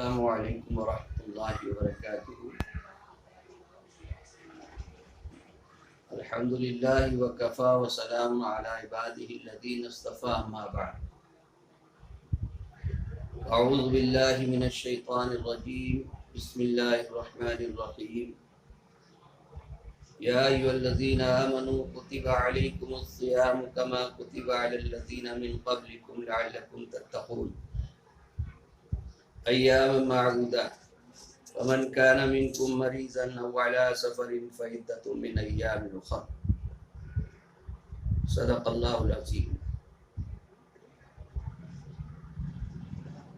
السلام علیکم ورحمۃ اللہ وبرکاتہ۔ الحمد للہ وکفا وسلام علی عبادہ الذین اصطفیٰ، اما بعد۔ اعوذ باللہ من الشیطان الرجیم، بسم اللہ الرحمن الرحیم۔ یا ایھا الذین آمنوا کتب علیکم الصیام کما کتب علی الذین من قبلکم لعلکم تتقون ایام معدودات فمن كان منكم مريضا او على سفر فعدة من ايام اخر صدق اللہ العظیم۔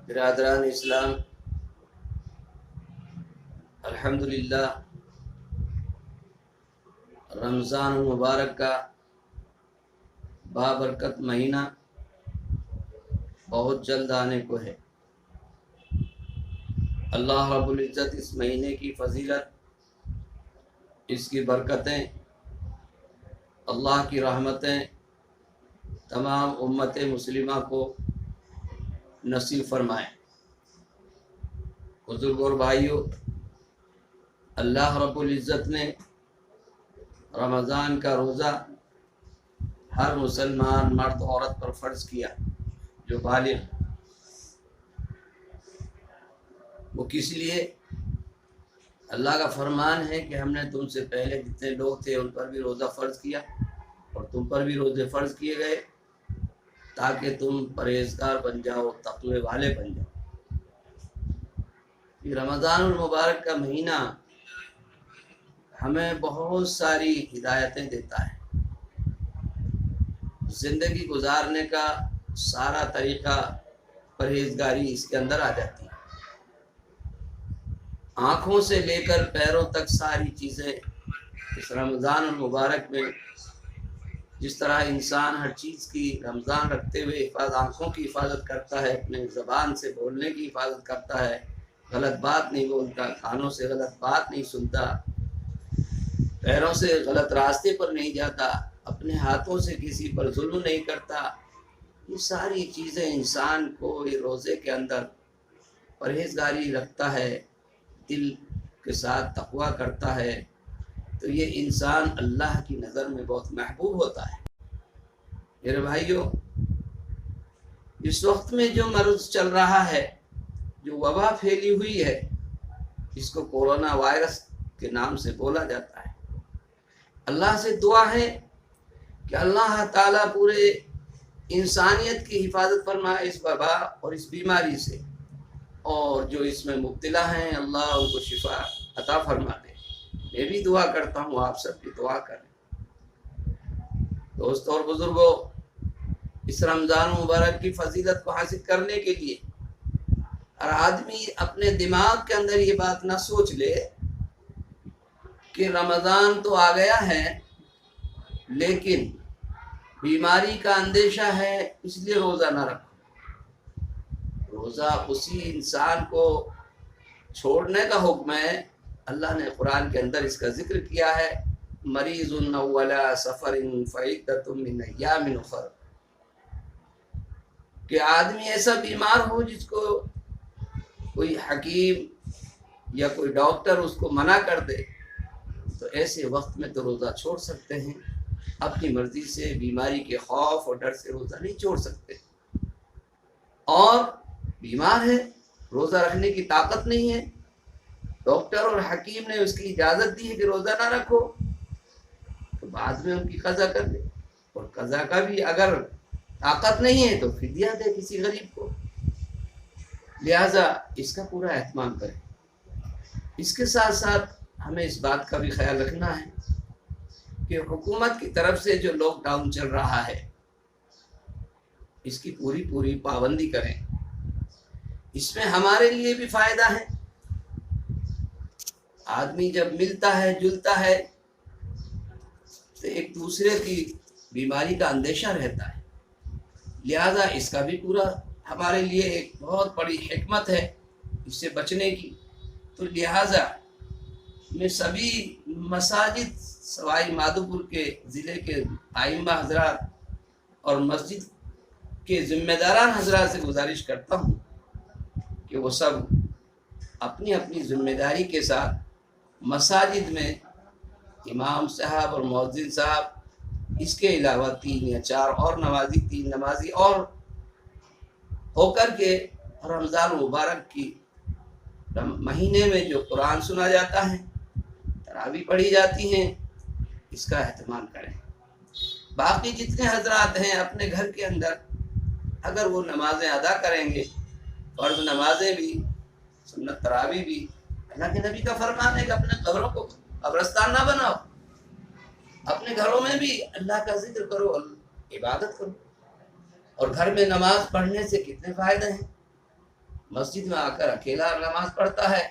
برادران اسلام، الحمدللہ رمضان المبارک کا بابرکت مہینہ بہت جلد آنے کو ہے۔ اللہ رب العزت اس مہینے کی فضیلت، اس کی برکتیں، اللہ کی رحمتیں تمام امت مسلمہ کو نصیب فرمائیں۔ بزرگ اور بھائیوں، اللہ رب العزت نے رمضان کا روزہ ہر مسلمان مرد عورت پر فرض کیا جو بالغ۔ وہ کس لیے؟ اللہ کا فرمان ہے کہ ہم نے تم سے پہلے جتنے لوگ تھے ان پر بھی روزہ فرض کیا اور تم پر بھی روزے فرض کیے گئے تاکہ تم پرہیزگار بن جاؤ، تقوی والے بن جاؤ۔ یہ رمضان المبارک کا مہینہ ہمیں بہت ساری ہدایتیں دیتا ہے۔ زندگی گزارنے کا سارا طریقہ پرہیزگاری اس کے اندر آ جاتی ہے۔ آنکھوں سے لے کر پیروں تک ساری چیزیں اس رمضان المبارک میں، جس طرح انسان ہر چیز کی رمضان رکھتے ہوئے آنکھوں کی حفاظت کرتا ہے، اپنے زبان سے بولنے کی حفاظت کرتا ہے، غلط بات نہیں بولتا، کانوں سے غلط بات نہیں سنتا، پیروں سے غلط راستے پر نہیں جاتا، اپنے ہاتھوں سے کسی پر ظلم نہیں کرتا، یہ ساری چیزیں انسان کو یہ روزے کے اندر پرہیزگاری رکھتا ہے، دل کے ساتھ تقویٰ کرتا ہے، تو یہ انسان اللہ کی نظر میں بہت محبوب ہوتا ہے۔ میرے بھائیوں، اس وقت میں جو مرض چل رہا ہے، جو وبا پھیلی ہوئی ہے، اس کو کورونا وائرس کے نام سے بولا جاتا ہے، اللہ سے دعا ہے کہ اللہ تعالیٰ پورے انسانیت کی حفاظت فرمائے اس وبا اور اس بیماری سے، اور جو اس میں مبتلا ہیں اللہ ان کو شفا عطا فرما دے۔ میں بھی دعا کرتا ہوں، آپ سب بھی دعا کریں۔ دوستوں اور بزرگوں، اس رمضان مبارک کی فضیلت کو حاصل کرنے کے لیے ہر آدمی اپنے دماغ کے اندر یہ بات نہ سوچ لے کہ رمضان تو آ گیا ہے لیکن بیماری کا اندیشہ ہے اس لیے روزہ نہ رکھو۔ روزہ اسی انسان کو چھوڑنے کا حکم ہے۔ اللہ نے قرآن کے اندر اس کا ذکر کیا ہے، مریض او علی سفر فعدۃ من ایام اخر، کہ آدمی ایسا بیمار ہو جس کو کوئی حکیم یا کوئی ڈاکٹر اس کو منع کر دے، تو ایسے وقت میں تو روزہ چھوڑ سکتے ہیں۔ اپنی مرضی سے بیماری کے خوف اور ڈر سے روزہ نہیں چھوڑ سکتے، اور بیمار ہے، روزہ رکھنے کی طاقت نہیں ہے، ڈاکٹر اور حکیم نے اس کی اجازت دی ہے کہ روزہ نہ رکھو، تو بعد میں ان کی قضا کر دے، اور قضا کا بھی اگر طاقت نہیں ہے تو فدیہ دے کسی غریب کو۔ لہذا اس کا پورا اہتمام کریں۔ اس کے ساتھ ساتھ ہمیں اس بات کا بھی خیال رکھنا ہے کہ حکومت کی طرف سے جو لاک ڈاؤن چل رہا ہے اس کی پوری پابندی کریں۔ اس میں ہمارے لیے بھی فائدہ ہے، آدمی جب ملتا ہے جلتا ہے تو ایک دوسرے کی بیماری کا اندیشہ رہتا ہے، لہذا اس کا بھی پورا ہمارے لیے ایک بہت بڑی حکمت ہے اس سے بچنے کی۔ تو لہذا میں سبھی مساجد سوائی مادھوپور کے ضلع کے ائمہ حضرات اور مسجد کے ذمہ داران حضرات سے گزارش کرتا ہوں کہ وہ سب अपनी अपनी जिम्मेदारी के साथ मसाजिद में इमाम साहब और मुअज्जिन साहब, इसके अलावा 3 या 4 और नमाजी, 3 नमाजी और होकर के रमज़ान मुबारक की महीने में जो कुरान सुना जाता है, तरावी पढ़ी जाती हैं, इसका एहतमाम करें। बाकी जितने हजरात हैं अपने घर के अंदर अगर वो नमाजें अदा करेंगे, फ़र्ज़ नमाजें भी, सुन्नत तरावी भी, अल्लाह के नबी का फरमान है कि अपने घरों को कब्रिस्तान ना बनाओ, अपने घरों में भी अल्लाह का जिक्र करो, इबादत करो। और घर में नमाज पढ़ने से कितने फ़ायदे हैं। मस्जिद में आकर अकेला नमाज पढ़ता है,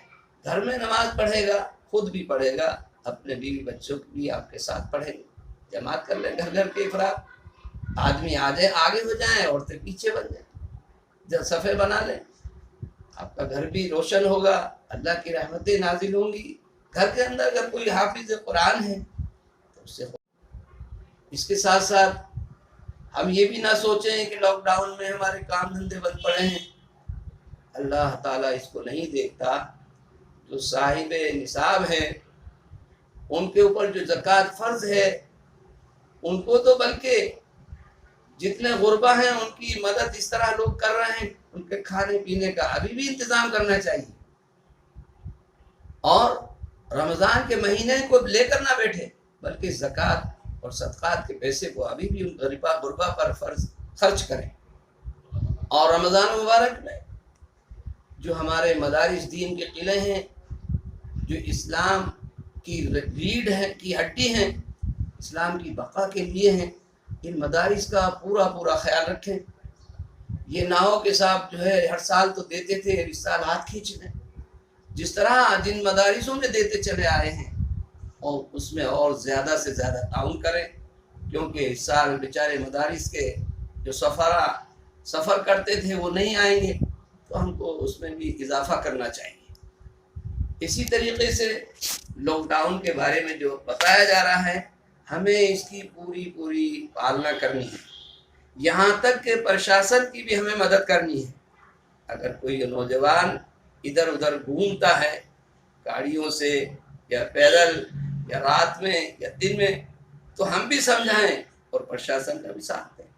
घर में नमाज पढ़ेगा, खुद भी पढ़ेगा, अपने बीवी बच्चों की भी आपके साथ पढ़ेंगे, जमात कर लें घर घर के अफराद, आदमी आगे हो जाएं, औरतें पीछे बन जाएं, जब सफ़े बना लें, आपका घर भी रोशन होगा, अल्लाह की रहमतें नाजिल होंगी। घर के अंदर अगर कोई हाफिज कुरान है तो उससे, इसके साथ साथ हम ये भी ना सोचें कि लॉकडाउन में हमारे काम धंधे बंद पड़े हैं। अल्लाह ताला इसको नहीं देखता। जो साहिब निसाब हैं उनके ऊपर जो ज़कात फ़र्ज है, उनको तो बल्कि जितने गुरबा हैं उनकी मदद इस तरह लोग कर रहे हैं, उनके खाने पीने का अभी भी इंतज़ाम करना चाहिए। और रमज़ान के महीने को लेकर ना बैठे, बल्कि ज़कात और सदक़ात के पैसे को अभी भी उन गरीबा गुरबा पर फ़र्ज खर्च करें। और रमज़ान मुबारक में जो हमारे मदारिस दीन के किले हैं, जो इस्लाम की रीढ़ है, की हड्डी हैं, इस्लाम की बका के लिए हैं, इन मदारिस का पूरा पूरा ख्याल रखें। ये ना हो कि साहब जो है हर साल तो देते थे, इस साल हाथ खींच लें। जिस तरह जिन मदारिसों में देते चले आए हैं और उसमें और ज़्यादा से ज़्यादा ताउन करें, क्योंकि इस साल बेचारे मदारिस के जो सफ़र करते थे वो नहीं आएंगे, तो हमको उसमें भी इजाफा करना चाहिए। इसी तरीके से लॉकडाउन के बारे में जो बताया जा रहा है, हमें इसकी पूरी पूरी पालना करनी है। यहाँ तक कि प्रशासन की भी हमें मदद करनी है। अगर कोई नौजवान इधर उधर घूमता है गाड़ियों से या पैदल या रात में या दिन में, तो हम भी समझाएं और प्रशासन का भी साथ दें।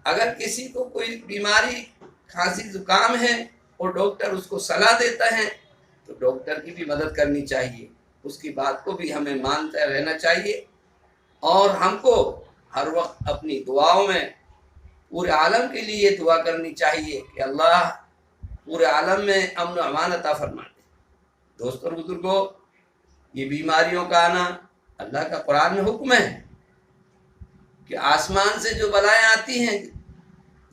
अगर किसी को कोई बीमारी, खांसी जुकाम है और डॉक्टर उसको सलाह देता है, तो डॉक्टर की भी मदद करनी चाहिए, उसकी बात को भी हमें मानते रहना चाहिए। और हमको हर वक्त अपनी दुआओं में पूरे आलम के लिए दुआ करनी चाहिए कि अल्लाह पूरे आलम में अमन व अमान अता फरमा दे। दोस्तों और बुजुर्गों, ये बीमारियों का आना अल्लाह का कुरान में हुक्म है कि आसमान से जो बलाएं आती हैं,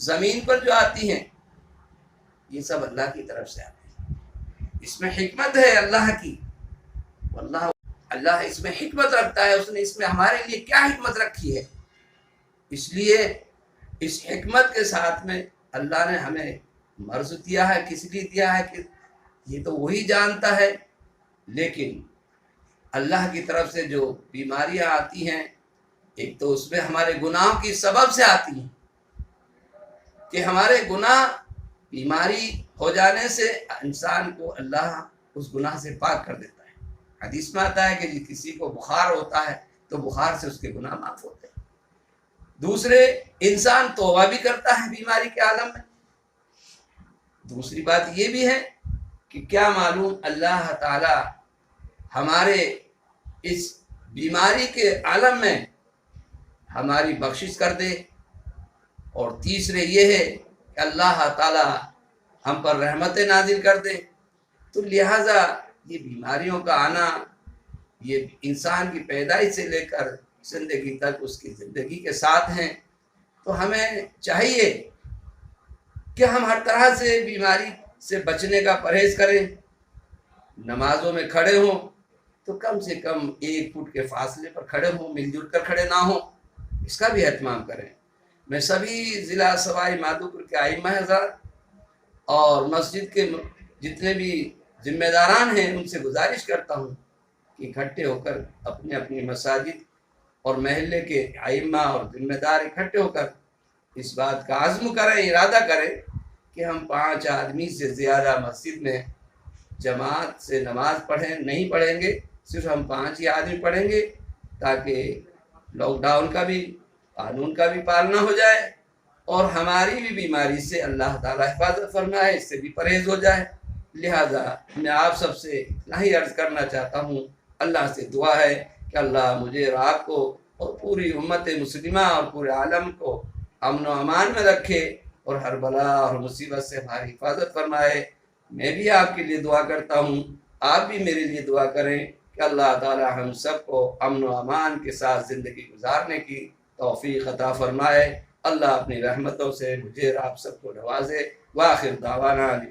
ज़मीन पर जो आती हैं, ये सब अल्लाह की तरफ से आती हैं। इसमें हिकमत है अल्लाह की। अल्लाह इसमें हिकमत रखता है, उसने इसमें हमारे लिए क्या हिकमत रखी है। इसलिए इस हिकमत के साथ में अल्लाह ने हमें मर्ज दिया है, किस लिए दिया है कि ये तो वही जानता है। लेकिन अल्लाह की तरफ से जो बीमारियां आती हैं, एक तो उसमें हमारे गुनाहों की सबब से आती हैं कि हमारे गुनाह, बीमारी हो जाने से इंसान को अल्लाह उस गुनाह से पाक कर देता है। हदीस में आता है कि किसी को बुखार होता है तो बुखार से उसके गुनाह माफ होते हैं। दूसरे, इंसान तौबा भी करता है बीमारी के आलम में। दूसरी बात ये भी है कि क्या मालूम अल्लाह ताला हमारे इस बीमारी के आलम में हमारी बख्शिश कर दे। और तीसरे ये है कि अल्लाह ताला हम पर रहमतें नाजिल कर दे। तो लिहाजा ये बीमारियों का आना, ये इंसान की पैदाइश से लेकर ज़िंदगी तक उसकी ज़िंदगी के साथ हैं। तो हमें चाहिए कि हम हर तरह से बीमारी से बचने का परहेज़ करें। नमाजों में खड़े हों तो कम से कम 1 फुट के फासले पर खड़े हों, मिलजुल कर खड़े ना हों, इसका भी एहतमाम करें। मैं सभी ज़िला सवाई माधोपुर के आइम्मा हज़रात और मस्जिद के जितने भी जिम्मेदारान हैं उनसे गुजारिश करता हूँ कि इकट्ठे होकर अपने अपनी मसाजिद और महल्ले के आइम्मा और जिम्मेदार इकट्ठे होकर इस बात का आज़्म करें, इरादा करें कि हम 5 आदमी से ज़्यादा मस्जिद में جماعت سے نماز پڑھیں، نہیں پڑھیں گے، صرف ہم 5 ہی آدمی پڑھیں گے تاکہ لاک ڈاؤن کا بھی قانون کا بھی پالنا ہو جائے اور ہماری بھی بیماری سے اللہ تعالیٰ حفاظت فرمائے، اس سے بھی پرہیز ہو جائے۔ لہٰذا میں آپ سب سے اتنا ہی عرض کرنا چاہتا ہوں، اللہ سے دعا ہے کہ اللہ مجھے اور آپ کو اور پوری امت مسلمہ اور پورے عالم کو امن و امان میں رکھے اور ہر بلا اور مصیبت سے ہماری حفاظت فرمائے۔ میں بھی آپ کے لیے دعا کرتا ہوں، آپ بھی میرے لیے دعا کریں کہ اللہ تعالی ہم سب کو امن و امان کے ساتھ زندگی گزارنے کی توفیق عطا فرمائے۔ اللہ اپنی رحمتوں سے مجھے اور آپ سب کو نوازے۔ وآخر دعوانا